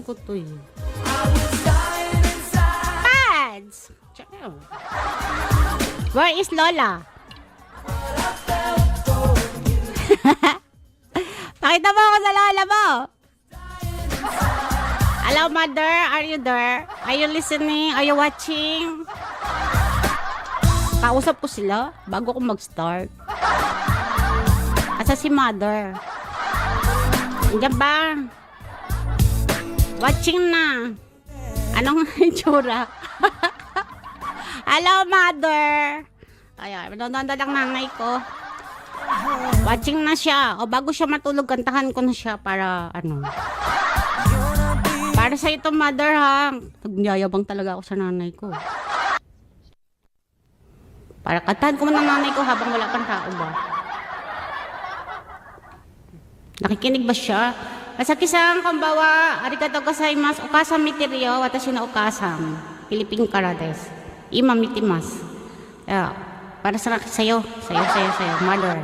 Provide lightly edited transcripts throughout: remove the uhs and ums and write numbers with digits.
ko to eh. Pads! Where is Lola? Pakita mo ako sa Lola mo. Hello, mother. Are you there? Are you listening? Are you watching? Kausap ko sila bago ko mag-start. Asa si mother? Andiyan ba? Watching na. Anong itsura? Hello, mother. Ayan, nanonood ang nanay ko. Watching na siya. O bago siya matulog, kantahan ko na siya para ano. Para sa ito, mother, ha. Nagyayabang talaga ako sa nanay ko. Para kantahan ko ng nanay ko habang wala pang tao ba. Nakikinig ba siya? Masakisang kumbawa, arigatou gozaimasu, okasam mitirio, watashi no okasam. Philippine Karades. Ima mitimas. Yeah. Para sa'yo, mother.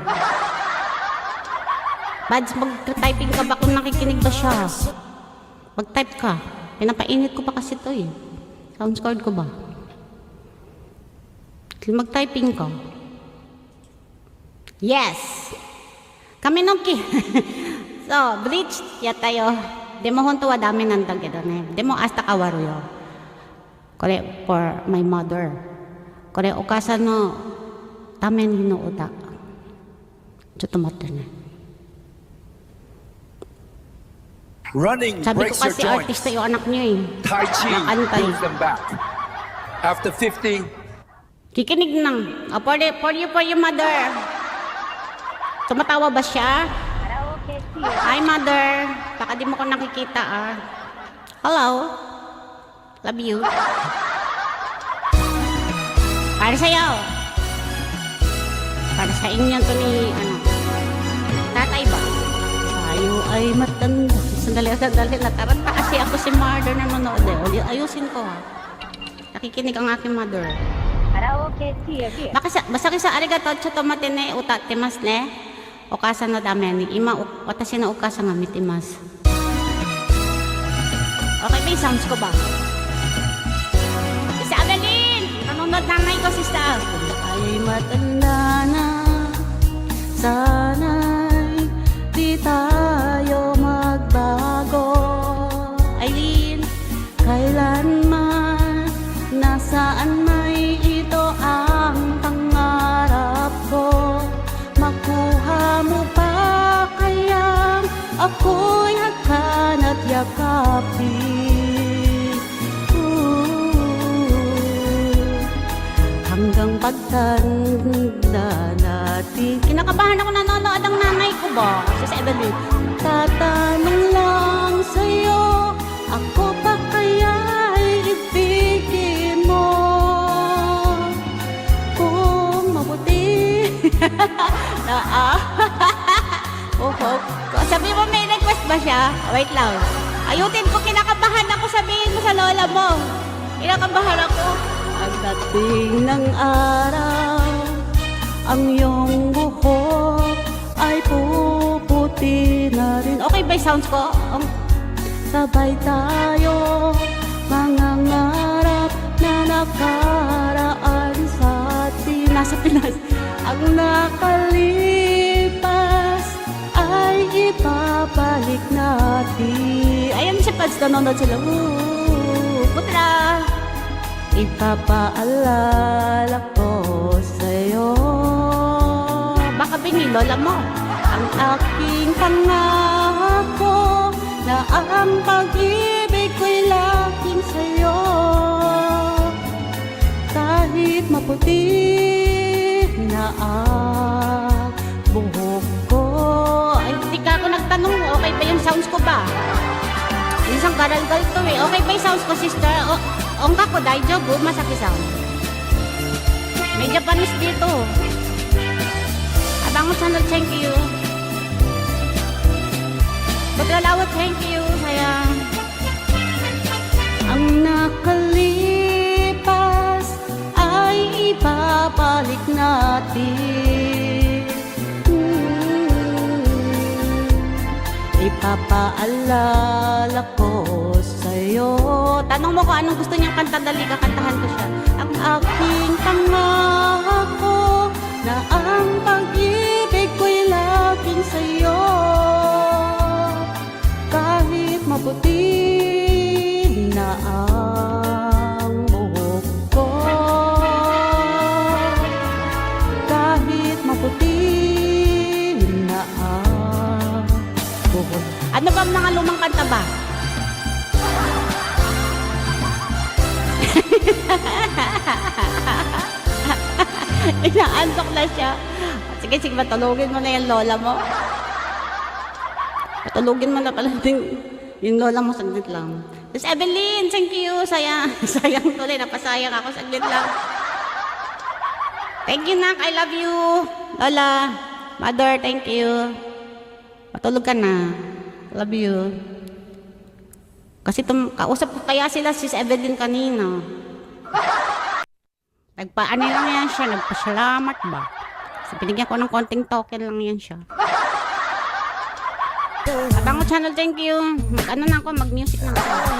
Bads, mag-typing ka ba kung nakikinig ba siya? Mag-type ka. Pinapainit ko pa kasi ito eh. Sound card ko ba? Mag-typing ka. Yes! Kami nung So, bleach yatayo. Demo honto wa dami nandang ito ne. Demo asta kawaru yo. Kore for my mother. Kore okasa no tamen no uta. Chotto matte ne. Running Sabi ko breaks your kasi joints. artista yung anak niyo eh. Tai Chi Nakantay. brings them back. After 50, Kikinig nang. For your mother. Tumatawa ba siya? Hi, mother. Baka di mo ko nakikita, ah. Hello. Love you. Para sa'yo. Para sa inyo to ni, tatay ba? Tayo ay matanda. Sandali. Nataranta kasi ako si mother na manood eh. Ayusin ko, ha. Nakikinig ang aking mother. Basta kisa arigatou chotomate ne utattemasu ne. Okasa no dame ni ima watashi no okasa nga mitimasu. Okay, may sounds ko ba? Si Adeline! Nanonood nanay ko, sister. Ay matanda na, sana'y di tayo magbago. Aileen, kailanman, nasaan may ito ang pangarap ko. Makuha mo pa kaya ako'y hakan at yakapin. Hanggang pagtanda natin. Kinakabahan ako, nanonood ang nanay ko ba? Sa Evelyn. Tatanong lang sa'yo, ako pa kaya'y ibigin mo? Kung mabuti Sabi mo may request ba siya? Wait lang. Ayutin ko, kinakabahan ako, sabihin mo sa lola mo. Kinakabahan ako. Ang dating ng araw, ang iyong buhok ay puputi na rin. Okay ba yung sounds ko? Sabay tayo, mangangarap na nakaraan sa atin. Nasa Pinas. Ang nakalipas ay ibabalik natin. Ayan si Pads, nanonood sila. Putra! Ipapaalala ko sa'yo. Baka binilola mo ang aking pangako na ang pag-ibig ko'y laging sa'yo. Kahit maputi na ang buhok ko. Ay, hindi ka ako nagtanong, okay ba yung sounds ko ba? Isang garalgal to eh. Okay ba yung sounds ko, sister? Ongka ko, daijobu, masaki sound. May Japanese dito. Abango channel, thank you. Baglalawa, thank you. Sayang. Ang nakalipas ay ibabalik natin. Papaalala ko sa'yo. Tanong mo kung anong gusto niyang kanta, dali kakantahan ko siya. Ang aking pangako na ang pag-ibig ko'y laging sa'yo. Kahit maputi na ang buhok ko, kahit maputi na ang buhok. Ano ba mga lumang kanta ba? Inaantok na siya. Sige, sige, matulogin mo na yung lola mo. Matulogin mo na pala yung lola mo, saglit lang. Miss Evelyn, thank you. Sayang tuloy, napasayang ako, saglit lang. Thank you, Nak. I love you. Lola, Mother, thank you. Matulog ka na. Love you. Kasi kausap ko kaya sila si Evelyn kanina. Nagpaano lang yan siya, nagpasalamat ba? Kasi binigyan ko ng konting token lang yan siya. Abango channel, thank you. Mag-ano na ako, mag-music na ako.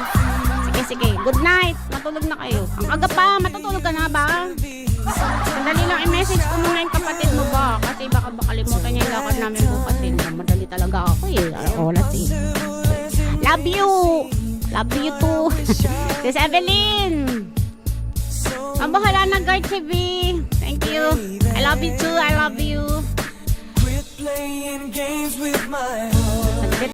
Sige, sige. Good night. Matulog na kayo. Ang aga pa, matutulog ka na ba? Sandali lang i-message ko muna yung kapatid mo ba? Kasi baka kalimutan niya yung lakad namin bukas eh. Madali talaga ako eh. Oras eh. Love you! Love you too. Sis Evelyn! Ang bahala na guard si B. Thank you. I love you too. I love you. Quit playing games with my heart.